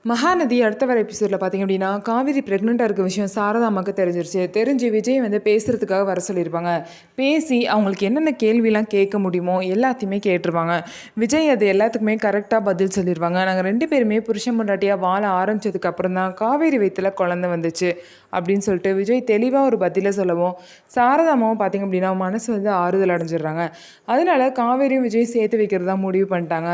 மகாநதி அடுத்த வர எபிசோடில் பார்த்தீங்க அப்படின்னா காவேரி ப்ரெக்னெண்ட்டாக இருக்க விஷயம் சாரதா அம்மாவுக்கு தெரிஞ்சிருச்சு. தெரிஞ்சு விஜய் வந்து பேசுகிறதுக்காக வர சொல்லியிருப்பாங்க. பேசி அவங்களுக்கு என்னென்ன கேள்விலாம் கேட்க முடியுமோ எல்லாத்தையுமே கேட்டுருவாங்க. விஜய் அது எல்லாத்துக்குமே கரெக்டாக பதில் சொல்லிடுவாங்க. நாங்கள் 2 பேருமே புருஷன் பொண்டாட்டியாக வாழ ஆரம்பித்ததுக்கு அப்புறம் தான் காவேரி வயிற்றில் குழந்தை வந்துச்சு அப்படின்னு சொல்லிட்டு விஜய் தெளிவாக ஒரு பதிலை சொல்லவும் சாரதா அம்மாவும் பார்த்திங்க அப்படின்னா மனசு வந்து ஆறுதல் அடைஞ்சிடுறாங்க. அதனால காவேரியும் விஜய் சேர்த்து வைக்கிறதா முடிவு பண்ணிட்டாங்க.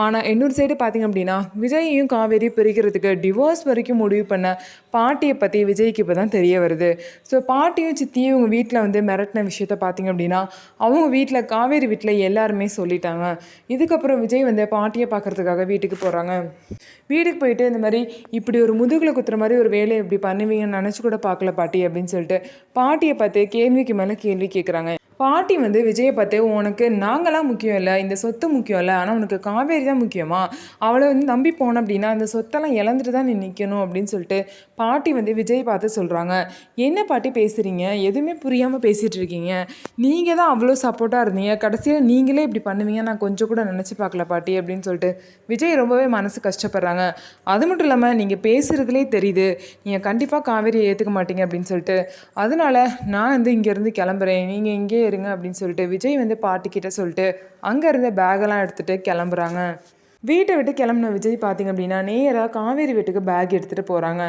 ஆனால் இன்னொரு சைடு பார்த்திங்க அப்படின்னா விஜயையும் காவேரி பிரிக்கிறதுக்கு டிவோர்ஸ் வரைக்கும் முடிவு பண்ண பாட்டியை பற்றி விஜய்க்கு இப்போ தான் தெரிய வருது. ஸோ பாட்டியும் சித்தியும் இவங்க வீட்டில் வந்து மிரட்டின விஷயத்த பார்த்திங்க அப்படின்னா அவங்க வீட்டில் காவேரி வீட்டில் எல்லாருமே சொல்லிட்டாங்க. இதுக்கப்புறம் விஜய் வந்து பாட்டியை பார்க்குறதுக்காக வீட்டுக்கு போகிறாங்க. வீட்டுக்கு போயிட்டு இந்த மாதிரி இப்படி ஒரு முதுகில் குத்துற மாதிரி ஒரு வேலையை இப்படி பண்ணுவீங்கன்னு நினச்சி கூட பார்க்கல பாட்டி அப்படின்னு சொல்லிட்டு பாட்டியை பார்த்து கேள்விக்கு மேலே கேள்வி கேட்குறாங்க. பாட்டி வந்து விஜயை பார்த்து உனக்கு நாங்களாம் முக்கியம் இல்லை, இந்த சொத்து முக்கியம் இல்லை, ஆனால் உனக்கு காவேரி தான் முக்கியமா, அவளை வந்து நம்பி போனோம் அப்படின்னா அந்த சொத்தெல்லாம் இழந்துட்டு தான் நீ நிற்கணும் அப்படின்னு சொல்லிட்டு பாட்டி வந்து விஜய் பார்த்து சொல்கிறாங்க. என்ன பாட்டி பேசுகிறீங்க, எதுவுமே புரியாமல் பேசிகிட்டு இருக்கீங்க, நீங்கள் தான் அவ்வளோ சப்போர்ட்டாக இருந்தீங்க, கடைசியில் நீங்களே இப்படி பண்ணுவீங்க நான் கொஞ்சம் கூட நினச்சி பார்க்கல பாட்டி அப்படின்னு சொல்லிட்டு விஜய் ரொம்பவே மனசு கஷ்டப்படுறாங்க. அது மட்டும் இல்லாமல் நீங்கள் பேசுகிறதுலே தெரியுது நீங்கள் கண்டிப்பாக காவேரியை ஏற்றுக்க மாட்டீங்க அப்படின்னு சொல்லிட்டு, அதனால நான் வந்து இங்கேருந்து கிளம்புறேன், நீங்கள் இங்கே இருங்க அப்படின்னு சொல்லிட்டு விஜய் வந்து பாட்டிக்கிட்ட சொல்லிட்டு அங்கே இருந்த பேகெல்லாம் எடுத்துகிட்டு கிளம்புறாங்க. வீட்டை விட்டு கிளம்புன விஜய் பார்த்திங்க அப்படின்னா நேராக காவேரி வீட்டுக்கு பேக் எடுத்துகிட்டு போகிறாங்க.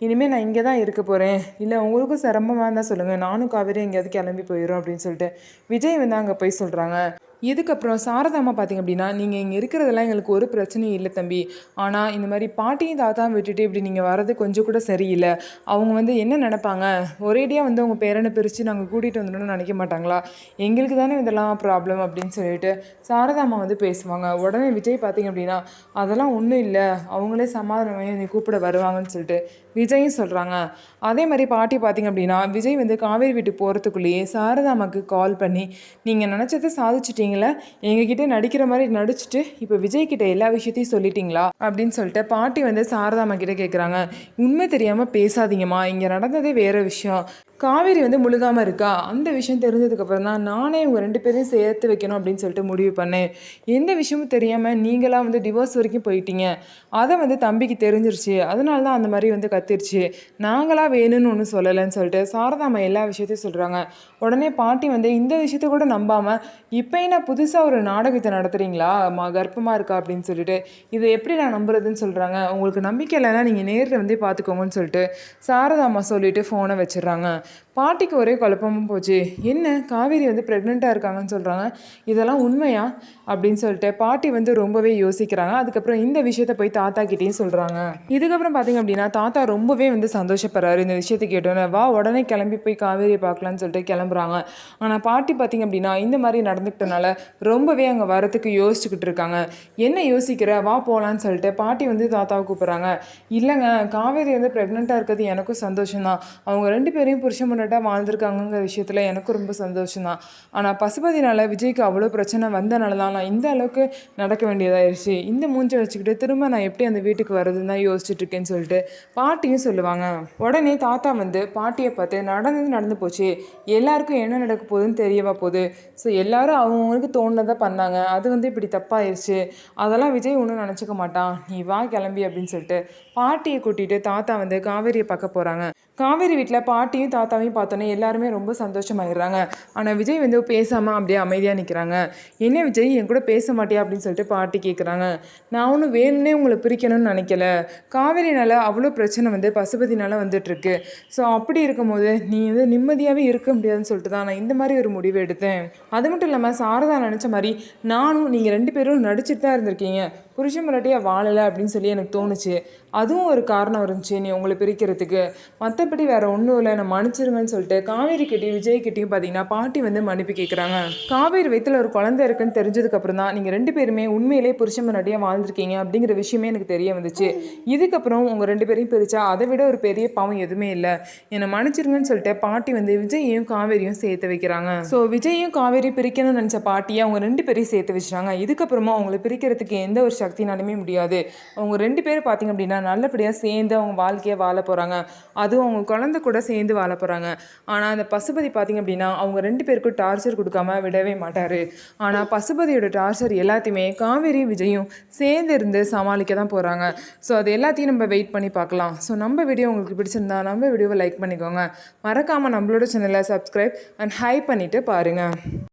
இனிமேல் நான் இங்கே தான் இருக்க போகிறேன், இல்லை உங்களுக்கும் சிரமமாக இருந்தால் சொல்லுங்கள், நானும் காவேரி எங்கேயாவது கிளம்பி போயிடும் அப்படின்னு சொல்லிட்டு விஜய் வந்து அங்கே போய் சொல்கிறாங்க. இதுக்கப்புறம் சாரதாம்மா பார்த்திங்க அப்படின்னா நீங்கள் இங்கே இருக்கிறதெல்லாம் எங்களுக்கு ஒரு பிரச்சனையும் இல்லை தம்பி, ஆனால் இந்த மாதிரி பாட்டியும் தாத்தாவும் விட்டுட்டு இப்படி நீங்கள் வர்றது கொஞ்சம் கூட சரியில்லை, அவங்க வந்து என்ன நினைப்பாங்க, ஒரேடியாக வந்து அவங்க பேரனை பிரித்து நாங்கள் கூட்டிகிட்டு வந்துடணும்னு நினைக்க மாட்டாங்களா, எங்களுக்கு தானே இதெல்லாம் ப்ராப்ளம் அப்படின்னு சொல்லிட்டு சாரதாம்மா வந்து பேசுவாங்க. உடனே விஜய் பார்த்திங்க அப்படின்னா அதெல்லாம் ஒன்றும் இல்லை, அவங்களே சமாதானமே நீ கூப்பிட வருவாங்கன்னு சொல்லிட்டு விஜயும் சொல்கிறாங்க. அதே மாதிரி பாட்டி பார்த்திங்க அப்படின்னா விஜய் வந்து காவேரி வீட்டுக்கு போகிறதுக்குள்ளேயே சாரதாம்மாவுக்கு கால் பண்ணி நீங்கள் நினச்சதை சாதிச்சிட்டிங்களே, எங்ககிட்ட நடிக்கிற மாதிரி நடிச்சுட்டு இப்போ விஜய்கிட்ட எல்லா விஷயத்தையும் சொல்லிட்டீங்களா அப்படின்னு சொல்லிட்டு பாட்டி வந்து சாரதாம்மா கிட்டே கேட்குறாங்க. உண்மை தெரியாமல் பேசாதீங்கம்மா, இங்கே நடந்ததே வேறு விஷயம், காவேரி வந்து முழுகாமல் இருக்கா, அந்த விஷயம் தெரிஞ்சதுக்கப்புறம் தான் நானே உங்கள் 2 பேரையும் சேர்த்து வைக்கணும் அப்படின்னு சொல்லிட்டு முடிவு பண்ணேன். எந்த விஷயமும் தெரியாமல் நீங்களாம் வந்து டிவோர்ஸ் வரைக்கும் போயிட்டீங்க, அதை வந்து தம்பிக்கு தெரிஞ்சிருச்சு, அதனால தான் அந்த மாதிரி வந்து கத்திருச்சு, நாங்களாக வேணும்னு ஒன்றும் சொல்லலைன்னு சொல்லிட்டு சாரதாம்மா எல்லா விஷயத்தையும் சொல்கிறாங்க. உடனே பாட்டி வந்து இந்த விஷயத்த கூட நம்பாமல் இப்போ என்ன புதுசாக ஒரு நாடகத்தை நடத்துகிறீங்களா, கர்ப்பமாக இருக்கா அப்படின்னு சொல்லிட்டு இதை எப்படி நான் நம்புறதுன்னு சொல்கிறாங்க. உங்களுக்கு நம்பிக்கை இல்லைன்னா நீங்கள் நேரில் வந்து பார்த்துக்கோங்கன்னு சொல்லிட்டு சாரதாம்மா சொல்லிவிட்டு ஃபோனை வச்சிடுறாங்க. பாட்டிக்கு ஒரே குழப்பமும் போச்சு. என்ன காவேரி வந்து ப்ரெக்னெண்ட்டாக இருக்காங்கன்னு சொல்கிறாங்க, இதெல்லாம் உண்மையா அப்படின்னு சொல்லிட்டு பாட்டி வந்து ரொம்பவே யோசிக்கிறாங்க. அதுக்கப்புறம் இந்த விஷயத்தை போய் தாத்தா கிட்டேயும் சொல்கிறாங்க. இதுக்கப்புறம் பார்த்திங்க அப்படின்னா தாத்தா ரொம்பவே வந்து சந்தோஷப்படுறாரு இந்த விஷயத்தை கேட்டோன்னே. வா உடனே கிளம்பி போய் காவேரியை பார்க்கலான்னு சொல்லிட்டு கிளம்புறாங்க. ஆனால் பாட்டி பார்த்திங்க அப்படின்னா இந்த மாதிரி நடந்துக்கிட்டனால ரொம்பவே அங்கே வரத்துக்கு யோசிச்சுக்கிட்டு இருக்காங்க. என்ன யோசிக்கிற, வா போகலான்னு சொல்லிட்டு பாட்டி வந்து தாத்தாவை கூப்பிட்றாங்க. இல்லைங்க, காவேரி வந்து ப்ரெக்னெண்ட்டாக இருக்கிறது எனக்கும் சந்தோஷம்தான், அவங்க 2 பேரையும் புருஷன் முன்னாட்டாக வாழ்ந்திருக்காங்கிற விஷயத்தில் எனக்கும் ரொம்ப சந்தோஷம்தான், ஆனால் பசுபதினால் விஜய்க்கு அவ்வளோ பிரச்சனை வந்தனால தான் நான் இந்த அளவுக்கு நடக்க வேண்டியதாகிடுச்சு, இந்த மூஞ்சை வச்சுக்கிட்டு திரும்ப நான் எப்படி அந்த வீட்டுக்கு வர்றதுன்னு தான் யோசிச்சுட்டு இருக்கேன்னு சொல்லிட்டு பாட்டியும் சொல்லுவாங்க. உடனே தாத்தா வந்து பாட்டியை பார்த்து நடந்து போச்சு, எல்லாருக்கும் என்ன நடக்க போகுதுன்னு தெரியவா போகுது, ஸோ எல்லாரும் அவங்களுக்கு தோணுனதை பண்ணாங்க, அது வந்து இப்படி தப்பாயிருச்சு, அதெல்லாம் விஜய் ஒன்றும் நினச்சிக்க மாட்டான், நீ வா கிளம்பி அப்படின்னு சொல்லிட்டு பாட்டியை கூட்டிகிட்டு தாத்தா வந்து காவேரியை பார்க்க போகிறாங்க. காவேரி வீட்டில் பாட்டியும் தாத்தாவையும் பார்த்தோன்னே எல்லாருமே ரொம்ப சந்தோஷமாயிடுறாங்க. ஆனால் விஜய் வந்து பேசாமல் அப்படியே அமைதியாக நிற்கிறாங்க. என்ன விஜய் என் கூட பேச மாட்டியா அப்படின்னு சொல்லிட்டு பாட்டி கேட்குறாங்க. நான் ஒன்றும் வேணும்னே உங்களை பிரிக்கணும்னு நினைக்கல, காவேரினால் அவ்வளோ பிரச்சனை வந்து பசுபதினால் வந்துட்டுருக்கு, ஸோ அப்படி இருக்கும்போது நீ வந்து நிம்மதியாகவே இருக்க முடியாதுன்னு சொல்லிட்டு தான் நான் இந்த மாதிரி ஒரு முடிவு எடுத்தேன். அது மட்டும் இல்லாமல் சாரதா நினச்ச மாதிரி நானும் நீங்கள் 2 பேரும் நடிச்சுட்டு தான் இருந்திருக்கீங்க, புருஷன் முன்னாடியாக வாழலை அப்படின்னு சொல்லி எனக்கு தோணுச்சு, அதுவும் ஒரு காரணம் இருந்துச்சு நீ உங்களை பிரிக்கிறதுக்கு, மற்றபடி வேறு ஒன்றும் இல்லை, நான் மன்னிச்சிருங்கன்னு சொல்லிட்டு காவேரி கிட்டேயும் விஜய் கிட்டேயும் பார்த்தீங்கன்னா பாட்டி வந்து மன்னிப்பு கேட்குறாங்க. காவேரி வயிற்றில் ஒரு குழந்தை இருக்குன்னு தெரிஞ்சதுக்கப்புறம் தான் நீங்கள் 2 பேருமே உண்மையிலே புருஷன் முன்னாடியாக வாழ்ந்துருக்கீங்க அப்படிங்கிற விஷயமே எனக்கு தெரிய வந்துச்சு, இதுக்கப்புறம் உங்கள் 2 பேரையும் பிரித்தா அதை விட ஒரு பெரிய பாவம் எதுவுமே இல்லை, என்னை மன்னிச்சிருங்கன்னு சொல்லிட்டு பாட்டி வந்து விஜயையும் காவேரியும் சேர்த்து வைக்கிறாங்க. ஸோ விஜயையும் காவேரி பிரிக்கணும்னு நினச்ச பாட்டியை அவங்க 2 பேரையும் சேர்த்து வச்சுறாங்க. இதுக்கப்புறமா அவங்களை பிரிக்கிறதுக்கு எந்த ஒரு சக்தினாலுமே முடியாது. அவங்க 2 பேரும் பார்த்திங்க அப்படின்னா நல்லபடியாக சேர்ந்து அவங்க வாழ்க்கையை வாழ போகிறாங்க. அதுவும் அவங்க குழந்தை கூட சேர்ந்து வாழ போகிறாங்க. ஆனால் அந்த பசுபதி பார்த்திங்க அப்படின்னா அவங்க 2 பேருக்கும் டார்ச்சர் கொடுக்காம விடவே மாட்டார். ஆனால் பசுபதியோட டார்ச்சர் எல்லாத்தையுமே காவேரி விஜயும் சேர்ந்து இருந்து சமாளிக்க தான் போகிறாங்க. ஸோ அது எல்லாத்தையும் நம்ம வெயிட் பண்ணி பார்க்கலாம். ஸோ நம்ம வீடியோ உங்களுக்கு பிடிச்சிருந்தா நம்ம வீடியோவை லைக் பண்ணிக்கோங்க. மறக்காமல் நம்மளோட சேனலை சப்ஸ்கிரைப் அண்ட் ஹைப் பண்ணிவிட்டு பாருங்கள்.